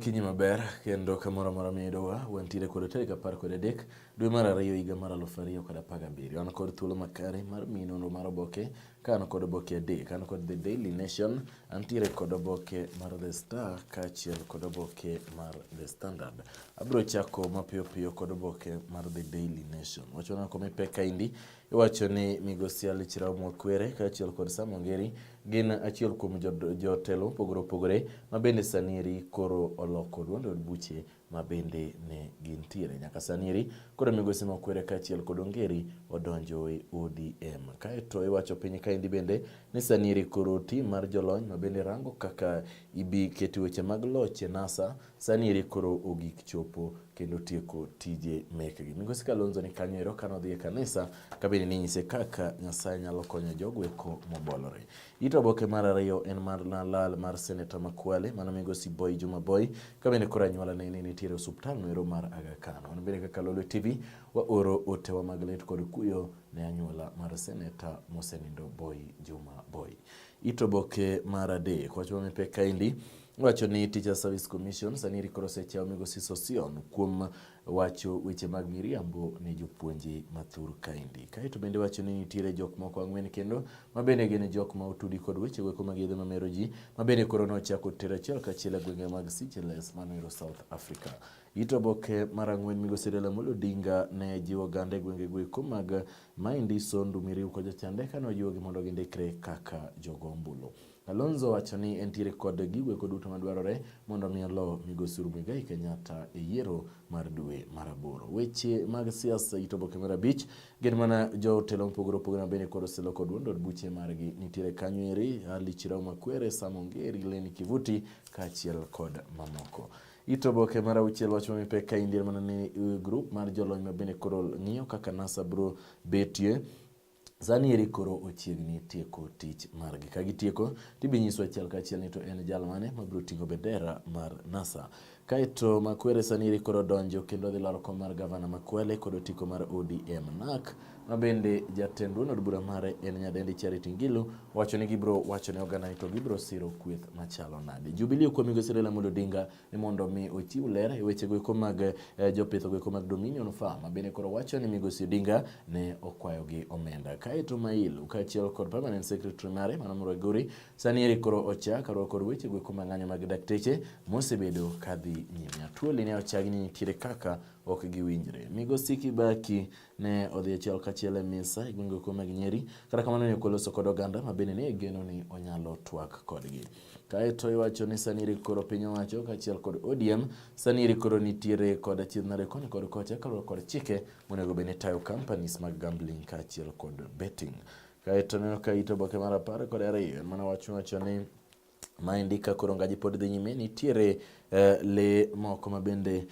Okinyi maber kendo kamoro amora miyudowa wantiere kod tarik 13 dwe mar ariyo higa mar 2017. An kod thuolo makare mar miyo nonro mar oboke ka an kod oboke adek. An kod The Daily Nation, antiere kod oboke mar The Star kaachiel kod oboke mar The Standard. Abiro chako mapiyo piyo kod oboke mar The Daily Nation. Wachona kome pek kaindi iwacho ni migosi Ali Chirao Mwakwere kaachiel kod Sam Ongeri gin achiel kuom jotelo opogore ma bende sanieri koro oloko duond od buche ma bende ne gintiere. Nyaka sanieri koro migosi Mwakwere kaachiel kod Ongeri odonjo e ODM. Kaeto iwacho piny kaendi bende ni sanieri koro tim mar jolony ma bende rango kaka ibi keto weche mag loch e NASA sanieri koro ogik chopo kendo tieko tije mekgi. Migosi Kalonzo ni kanyo ero kanodhi e kanisa kabende ninyise kaka Nyasaye nyalo konyo jogweko mobolore. Ito oboke mar ariyo en mar lal mar Senator Makwale, mano migosi Boy Juma Boy, kabende koro anyuola ne nitiere osuptal no ero mar Aga Khan. Wan bende kaka Lolo TV wa oro otewa mag lit kod kuyo ne anyuola mar Senator mosenindo Boy Juma Boy. Ito oboke mar adek wacho mepek kaendi wacho ni Teacher Service Commission sanieri koro osechao migosi Sosion kuom wacho weche mag miriambo ne jopuonje mathur kaendi. Kaeto bende wacho ni nitiere jok moko ang'wen kendo ma bende gin jok ma otudi kod weche go mag yedhe mamero ji ma bende koro nochako tero achiel kachiel e gwenge mag Seychelles manero South Africa. Ito oboke mar ang'wen migosi Raila Amolo Odinga ne jiwo oganda e gwenge go mag Maindi, Sondu, Miriu kod Chande kanojiwogi mondo gindikre kaka jogo ombulu. Kalonzo wacho ni entiere kod gigo eko duto madwarore mondo mi olo migosi Uhuru Muigai Kenyatta e yiero mar dwe mar 8. Weche mag siasa ito oboke mar 5 gin mana jotelo mopogore bende kod oseloko duond od buche margi. Nitiere kanyo eri Ali Chirao Makwere, Sam Ongeri, Leni Kivuti kaachiel kod mamoko. Ito oboke mar 6 wacho mipek kaendi mana ni grup mar jolony ma bende koro ng'iyo kaka NASA biro betie sanieri koro ochiegni tieko tich margi. Ka gitieko tibinyiso achiel kachiel ni to en jal mane mabiro ting'o bendera mar NASA. Kaeto Makwere sanieri koro donjo kendo dhi laro kom mar gavana Makwele kod otiko mar ODM. NAK ma bende jatend duond od bura mare en nyadendi Charity Ngilu wacho ni gibiro wacho ne oganda ni to gibiro siro kweth machalo nade. Jubilee kuom migosi Raila Amolo Odinga ni mondo mi ochiw ler e weche go mag jopitho go mag Dominion Farm ma bende koro wacho ni migosi Odinga ne okwayogi omenda. Kaeto Mailu kaachiel kod permanent secretary mare mano Muraguri sanieri koro ochak kod weche go mang'anyo mag dakteche mosebedo kadhi nyime. Atuoli ne ochagi ni nitiere kaka ok giwinjre. Migosi Kibaki ne odhi achiel kachiel e misa e gwenge go mag Nyeri, kata kamano ne okoloso kod oganda ma bende ne geno ni onyalo twak kodgi. Kaeto iwacho ni sanieri koro piny owacho kaachiel kod ODM sanieri koro nitiere kod achiedh nade koni kod kocha kaluwore kod chike monego bende tayo companies mag gambling kaachiel kod betting. Kaeto neno ka ito oboke mar 12 mana wacho ni Maindi ka koro ngaji pod dhi nyime nitiere le moko ma bende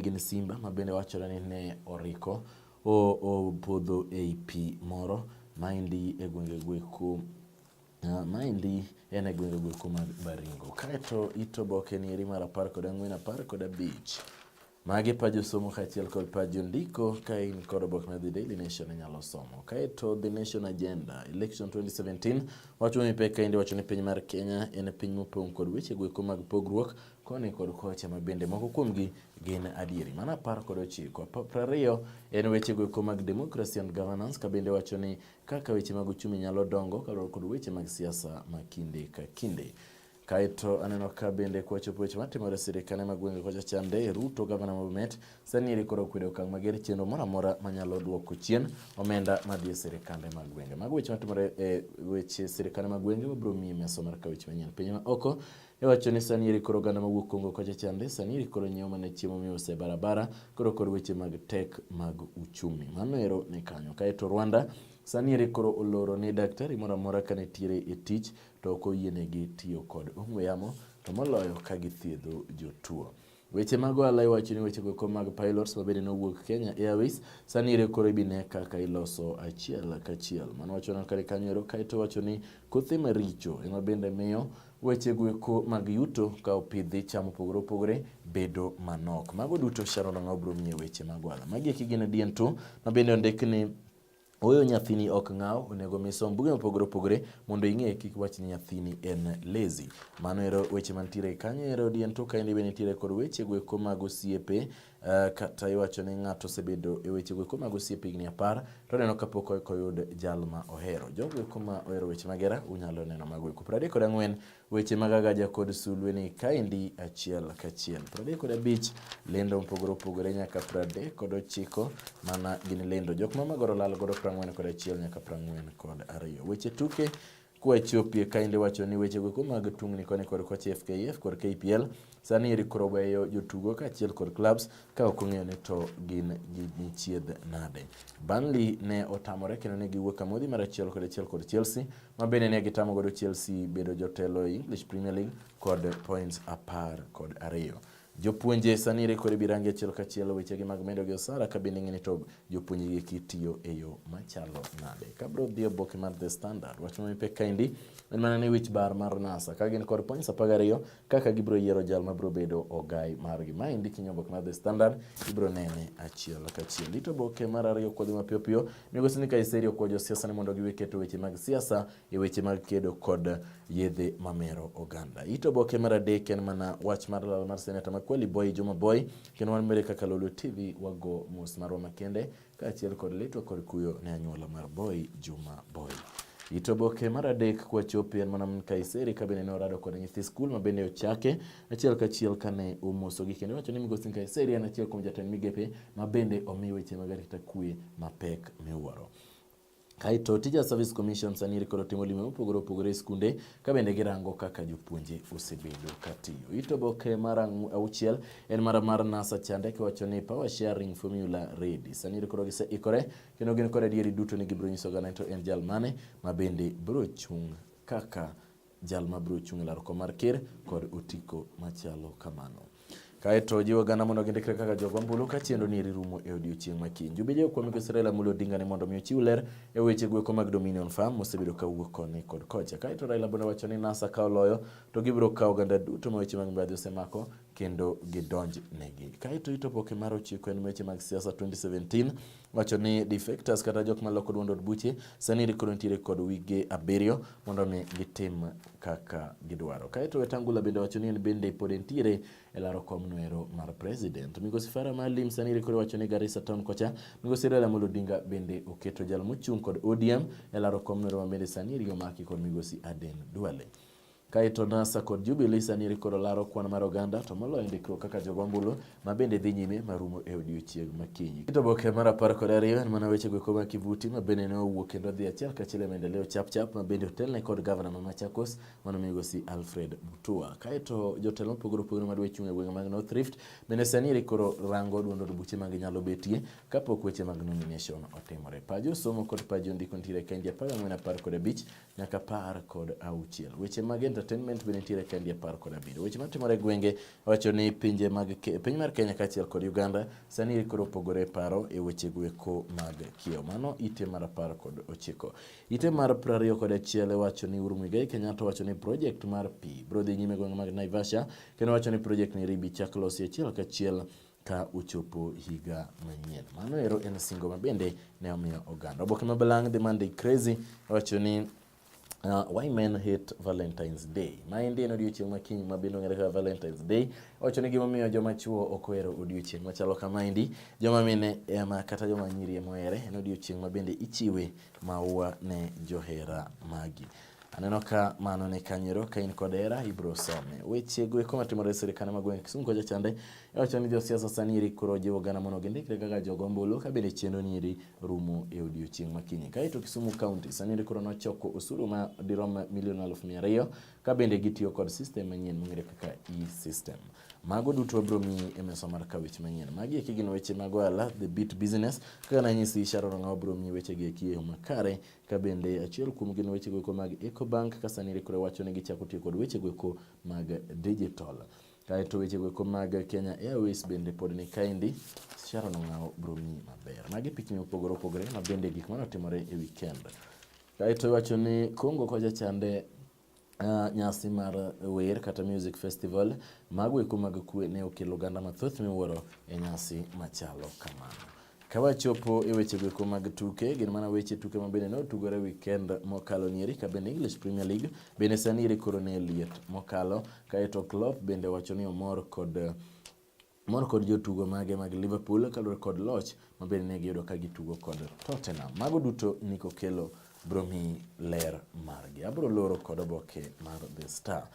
gin simba ma bende wachore ni ne oriko opodho ei pi moro Maindi e gwenge gweko Maindi en e gwenge gweko mag Baringo. Kaeto ito oboke ni eri mar 14 15 magi pajo somo kaachiel kod pajo ndiko ka in kod oboke mar The Daily Nation nyalo somo. Kaeto The Nation Agenda Election 2017 wacho mipek kaendi wacho ni piny mar Kenya en piny mopong' kod weche go mag pogruok koni kod kocha ma bende moko kuomgi gin adieri. Mana 19 20 en weche go mag democracy and governance ka bende wacho ni kaka weche mag uchumi nyalo dongo kaluwore kod weche mag siasa ma kinde ka kinde. Kaeto aneno ka bende kwacho weche matimore sirikane mag gwenge kocha Chande Ruto gavana ma Bomet sanieri koro kwedo okang' mager chenro moro amora manyalo duoko chien omenda madhi e sirikande mag gwenge. Mag weche matimore e weche sirikane mag gwenge wabiro miye meso mar ka weche manyien piny ma oko. Iwacho ni sanieri koro oganda mawuok Kongo kocha Chande sanieri koro nyiewo mana chiemo miuse barabara koro kod weche mag tek mag uchumi. Mano ero ni kanyo. Kaeto Rwanda sanieri koro oloro ni daktari moro amora ka nitiere e tich to ok oyienegi tiyo kod ong'we yamo to moloyo ka githiedho jotuo. Weche mag ohala iwacho ni weche go mag pilots ma bende nowuok Kenya Airways sanieri koro ibine kaka iloso achiel kachiel. Mano wacho na kare kanyo ero. Kaeto wacho ni kothe maricho ema bende miyo weche go mag yuto ka opidhi cham opogore bedo manok. Mago duto Sharon Ng'o biro miye weche mag ohala. Magi gin DN2 ma bende ondik ni Oyo nyathini ok ng'aw, onego mi som buge mopogore opogore mondo ing'e kik wach ni nyathini en lazy. Mano ero weche mantiere kanyo ero dien to kaendi be nitiere kod weche goeko mag osiepe, kata iwacho ni ng'ato osebedo e weche goeko mag osiepe higni 10 to neno kapok oyud jal ma ohero. Jogo eko ma ohero weche mag hera unyalo neno mago eko. 34 weche mag agaja kod sulwe ni kaendi achiel kachiel. 35 lendo mopogore opogore nyaka 39 mana gin lendo. Jok ma magoro lal godo 41 nyaka 42. Weche tuke kwa chopie kainde wacho ni weche goeko mag tungni koni kod kocha FKF kod KPL sani eri koro weyo jotugo kaachiel kod clubs ka ok ong'eyo ni to gin gi chiedh nade. Burnley ne otamore kendo ne giwuok kamodhi mar achiel kod Chelsea, ma bende ne gitamo godo Chelsea bedo jotelo e English Premier League kod points 12. Jopuonje sani eri kod birangi achiel kachiel weche gi mag medo gi osara ka bende ng'eni to jopuonje gi kitiyo e yo machalo nade. Kabro dhi oboke mar The Standard wach mamipe kaendi en mana ni wich bar mar NASA ka gin kod points 12 kaka gibro yiero jal ma bro bedo ogai margi. Maendi kinyo oboke mar The Standard ibro nene achiel kachiel. Ito oboke mar ariyo kodhi mapiyo piyo migosi ni Kaiseri okwajo siasa ni mondo giweketo weche mag siasa e weche mag kedo kod yedhe mamero oganda. Ito oboke mar adek en mana wach mar lal mar seneta Makweli Boy Juma Boy kendo wan mere kaka Lolo TV wago mos marwa makende kaachiel kod leto kod kuyo ne anyuola mar Boy Juma Boy. Ito oboke mar adek kwa chopi en mana Kaiseri ka bende ne orado kod nyithi skul ma bende ochake achiel kachiel kane omoso gi kendo wacho ni migosi Kaiseri en achiel kuom jatend migepe ma bende omi weche mag arita kwe mapek miwuoro. Kaito Teacher Service Commission sani eri kod timo limo mopogore opogore e skunde ka bende girango kaka jopuonje osebedo katiyo. Ito oboke mar auchiel en mar NASA chande kiwacho ni power sharing formula ready. Sani eri kod giseikore kendo gin kod adieri duto ni gibro nyiso oganda to en jal mane ma bende bro chung' kaka jal ma bro chung' e laro kom mar ker kod otiko machalo kamano. Kaeto jiwo gana mondo gindikre kaka jogo ombulu ka chendo ni rumo e odiochieng' makiny. Jubije kwa migo Israel Amolo Odinga ni mondo miyo chiw ler e weche goeko mag Dominion Farm mosebedo ka wuok koni kod kocha. Kaeto Raila bende wacho ni NASA ka oloyo to gibro kawo oganda duto ma weche mag mibadhi osemako kendo gidonj negi. Kaeto ito oboke mar 9 en weche mag siasa 2017 wacho ni defectors kata jok maloko duond od buche sani eri koro nitiere kod wige 7 mondo mi gitim kaka gidwaro. Kaeto Wetangula bende wacho ni en bende pod nitiere e laro kom noero mar president. Migosi Farah Maalim sani eri koro wacho ni Garissa town kocha migosi Raila Amolo Odinga bende oketo jal mochung' kod ODM e laro kom noero ma bende sani eri omaki kod migosi Aden Duale. Kaeto NASA kod Jubilee sani eri koro laro kwan mar oganda to moloyo ndikruok kaka jogo ombulu ma bende dhi nyime marumo e odiochieng' makiny. Ito oboke mar 12 en mana weche goeko mag Kivuti ma bende ne owuok kendo dhi achiel kachiel e maendeleo chap ma bende otelne kod gavana ma Machakos mano migosi Alfred Mutua. Kaeto jotelo mopogore opogore madwa chung' e gwenge mag North Rift bende sani eri koro rango duond od buche mag nyalo betie kapok weche mag nomination otimore. Pajo somo kod pajo ndiko nitiere kaendi 14:15 nyaka 16. Weche mag entertainment bende nitiere kaendi 17. Weche matimore gwenge wacho ni piny mar Kenya kaachiel kod Uganda sani eri koro opogore paro e weche goeko mag kiewo. Mano ite mar 19. Ite mar 21 wacho ni Uhuru Muigai Kenyatta wacho ni project mar pi bro dhi nyime gwenge mag Naivasha kendo wacho ni project ni ribi chak losi achiel kachiel ka uchopo higa manyien. Mano ero en singo ma bende ne omiyo oganda. Oboke ma balang' The Monday Crazy wacho ni why men hate Valentine's Day. Maendi en odiochieng' makiny ma bende ong'ere kaka Valentine's Day. Wacho ni gimomiyo joma chuo ok ohero odiochieng' machalo kamaendi, joma mine kata joma nyiri mohere, en odiochieng' ma bende ichiwe maua ne johera magi. Aneno ka mano ne kanyero ka in kod hera ibro some. Weche goeko matimore e sirkande mag gwenge Kisumu kocha chande wacho ni josiasa sani eri koro jiwo oganda mondo gindikre kaka jogo ombulu ka bende chenro ni eri rumo e odiochieng' makiny. Kaeto Kisumu County sani eri koro nochoko osuru ma dirom milion 200,000 ka bende gitiyo kod system manyien mong'ere kaka e-system. Mago duto bro mi e mesa mar kawich manyien. Magi eki gin weche mag ohala The Beat Business kaka nanyisi Sharon Ng'ao bro mi weche gi eki e yo makare ka bende achiel kuom gin weche goeko mag Ecobank ka sani eri koro wacho ni gichako tiyo kod weche goeko mag digital. Kaeto weche goeko mag Kenya Airways bende pod ni kaendi Sharon Ng'ao bro mi maber. Magi pichni opogore opogore ma bende gik manotimore e weekend. Kaeto wacho ni Kongo kocha chande nyasi mar wer kata music festival magweko mag kwe ne okelo oganda mathoth miwuoro e nyasi machalo kamano. Kawachopo e weche go mag tuke, gin mana weche tuke mabende no tugore weekend mokalo nieri, ka bende English Premier League bende sani iri koro ne liet mokalo, kaeto Klopp bende wacho ni omor kod jotugo mage mag Liverpool kaluwore kod loch mabende ne giyudo ka gitugo kod Tottenham. Mago duto niko kelo bromi ler margi. Abro loro kod oboke mar The Star.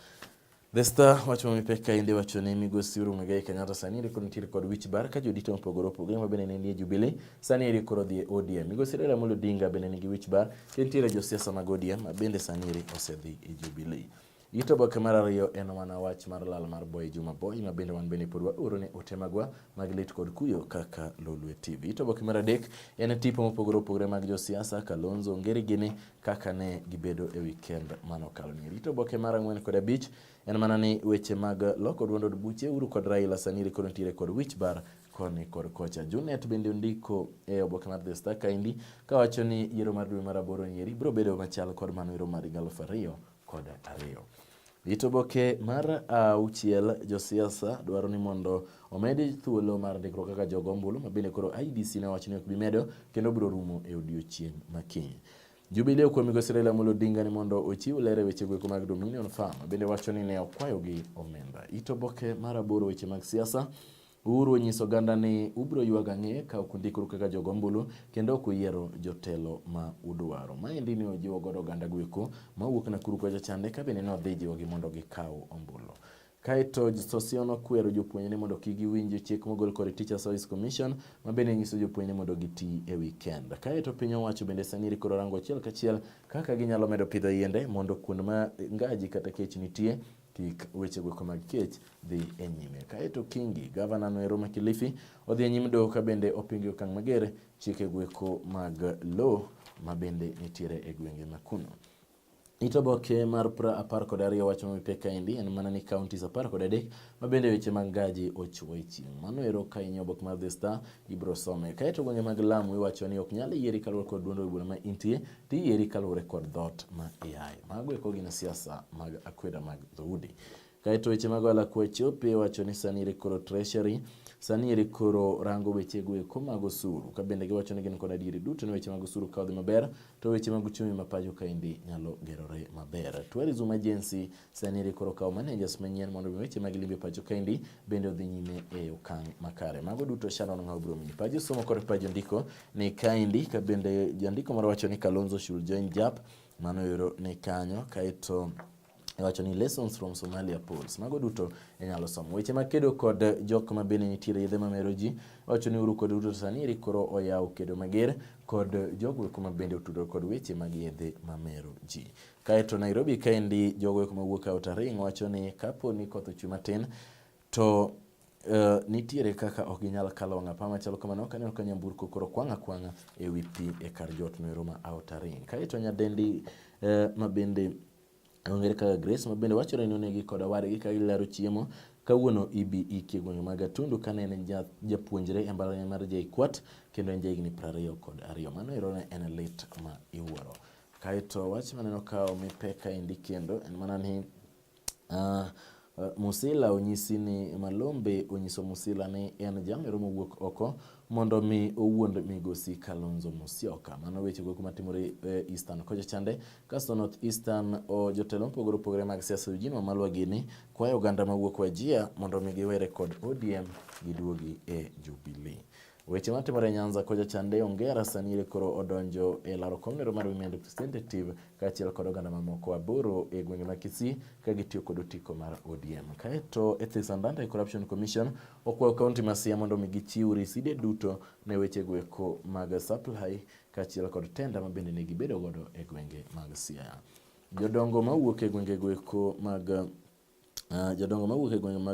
The Star wacho mipek kainde wacho ni migosi Uhuru Muigai Kenyatta sani iri koro nitiere kod wich bar ka jodito mopogore opogore mabende ne nie Jubilee sani iri koro dhi e ODM. Migosi Raila Amolo Odinga bende nigi wich bar ka nitiere josiasa mag ODM mabende sani iri osedhi e Jubilee. Ito oboke mar ariyo en mana wach mar lal mar Boy Juma Boy mabende wan bende pod waoro ne ote magwa mag lit kod kuyo kaka Lolwe TV. Ito oboke mar adek en tipo mopogore opogore mag josiasa Kalonzo Ngeri gini kaka ne gibedo e weekend manokalo ni. Ito oboke mar ang'wen kod abich en mana ni weche mag loko duond od buche Uhuru kod Raila sani iri koro nitiere kod wich bar koni kod kocha. Junet bende ondiko e oboke mar The Star kaindi kawacho ni yiero mar dwe mar aboro nieri biro bedo machal kod mano yiero mar 2022. Ito oboke mar auchiel josiasa dwaro ni mondo omedi thuolo mar ndikruok kaka jogo ombulu mabende koro IEBC ne wacho ni ok bi medo kendo biro rumo e odiechieng' makiny. Jubilee okuom migosi Raila Amolo Odinga ni mondo ochiw ler e weche gweko mag Dominion Farm bende wacho ni ne okwayogi omenda. Ito oboke mar aboro weche mag siasa Uhuru onyiso oganda ni ubro yuaga ng'e ka ok ndikru kaka jogo ombulu kendo ok uyiero jotelo ma udwaro. Maendi ne ojiwo godo oganda gweko mawuok Nakuru kocha chande ka bende ne odhi jiwogi mondo gikaw ombulu. Kaeto Sosion okwero jopuonjre mondo kik giwinj chik mogol kod Teachers Service Commission mabende nyiso jopuonjre mondo giti e weekend. Kaeto piny owacho bende sani iri koro rango achiel kachiel kaka ginyalo medo pidho yiende mondo kuond ma ngaji kata kech nitie kik weche gweko mag kech dhi e nyime. Kaeto Kingi, gavana noero ma Kilifi, odhi e nyim doho ka bende opingo okang' mager chike gweko mag lo mabende nitiere e gwenge ma kuno. Ito oboke mar 12 wacho mipek kaindi en mana ni counties 13 mabende weche mag ngaji ochuo e chieng'. Mano ero ka inyo oboke mar The Star ibro some. Kaeto gwenge mag Lamu iwacho ni ok nyal yieri kaluwore kod duond od bura ma intie, tiyieri kaluwore kod dhot ma iyae. Mago eko gin siasa mag akweda mag dhoudi. Kaeto weche mag ohala kwachope wacho ni sani iri koro Treasury sani iri koro rango weche gweko mag osuru ka bende giwacho ni gin kod adieri duto ni weche mag osuru ka odhi maber to weche mag uchumi ma pacho kaindi nyalo gerore maber. Tourism Agency sani iri koro kawo managers manyien mondo weche mag limbe pacho kaindi bende odhi nyime e okang' makare. Mago duto Sharon Ng'aubro mi pajo somo kod pajo ndiko ni kaindi ka bende jandiko moro wacho ni Kalonzo should join JAP, mano ero ni kanyo. Kaeto wacho ni lessons from Somalia polls. Mago duto inyalo somo. Weche makedo kod jok mabende nitiere yedhe mamero ji wacho ni Uhuru kod Ruto sani iri koro oyaw kedo mager kod jogweko mabende otudore kod weche mag yedhe mamero ji. Kaeto Nairobi kaendi jogweko mawuok Outer Ring wacho ni kapo ni koth ochwe matin to nitiere kaka ok ginyal kalo wang' apaya machalo kamano kaneno ka nyamburko koro kwang'a e wi pi e kar jot noero ma Outer Ring. Kaeto nyadendi mabende ong'ere kaka Grace mabende wachore ni onegi kod wadgi ka gilaro chiemo kawuono ibi iki gwenge mag Gatundu kane en japuonjre e mbalariany mar JKUAT kendo en jahigni 22. Mano ero ne en lit ma iwuoro. Kaeto wach maneno ka mipek kaindi kendo en mana ni Musila onyisi ni Malombe onyiso Musila ni en jamero mowuok oko mondo mi owuond migosi Kalonzo Musyoka. Mano weche go kuma timore Eastern kocha chande. Kasto North Eastern jotelo mopogore opogore mag siasa Eugene Wamalwa gini kwayo oganda mawuok Wajir mondo mi giwere kod ODM giduogi e Jubilee. Weche matimore Nyanza kocha chande Ongera sani ire koro odonjo e laro komnero mar Women Representative kaachiel kod oganda mamoko 8 e gwenge ma Kisii ka gitiyo kod otiko mar ODM. Kaeto Ethics and Anti-Corruption Commission okwayo kaunti ma Siaya mondo mi gichiw riside duto ne weche gweko mag supply kaachiel kod tenda mabende ne gibedo godo e gwenge mag Siaya. Jodongo mawuok e gwenge gweko mag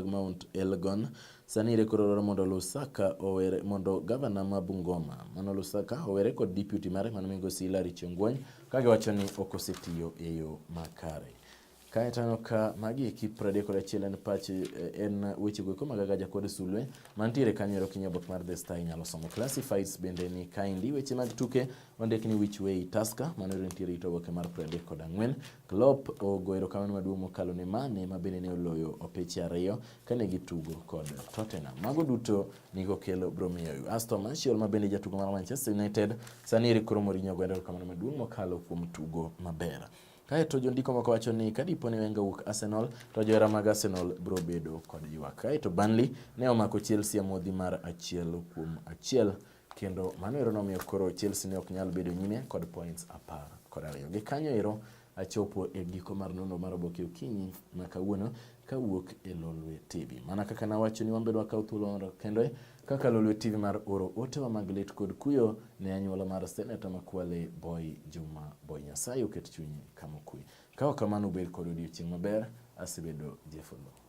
Mount Elgon sani ire koro mondo Lusaka owere mondo gavana ma Bungoma mano Lusaka owere kod deputy mare mano migosi Hilary Chengwony ka giwacho ni ok osetiyo e yo makare. Kae tano ka magi ekip 31 en pachi en weche go magagaja kod sulwe mantiere kanyo kinyabok mar The Star inyalo somo. Classifieds bende ni kaindi weche mag tuke ondik ni which way Tusker manore nitiere itoboke mar 34. Klopp ogoero kamano maduong' mokalo ne Mane mabende ne oloyo opeche 2 kane gitugo kod Tottenham. Mago duto nigo kelo bromiyo Aston Martial mabende jatugo mar Manchester United sani eri koro Mourinho goero kamano maduong' mokalo kuom tugo maber. Kae to jondiko moko wacho ni kadipo ni Wenger wuok Arsenal to johera mag Arsenal bro bedo kod ywak. Kae to Burnley ne omako Chelsea modhi mar 1-1 kendo mano ero nomiyo koro Chelsea ne ok nyal bedo nyime kod points 12. Gi kanyo ero achopo e giko mar nono mar oboke okinyi ma kawuono kawuok e Lolwe TV. Mana kaka nawacho ni wambedo wakaw thuolo kendo kaka Lolwe TV mar oro otewa mag lit kod kuyo ne anyuola mar Senator Makwale Boy Juma Boy Nyasaye oket chunyi kama okwe. Kawa kamano bed kod odiochieng' maber, asebedo Jeffolo.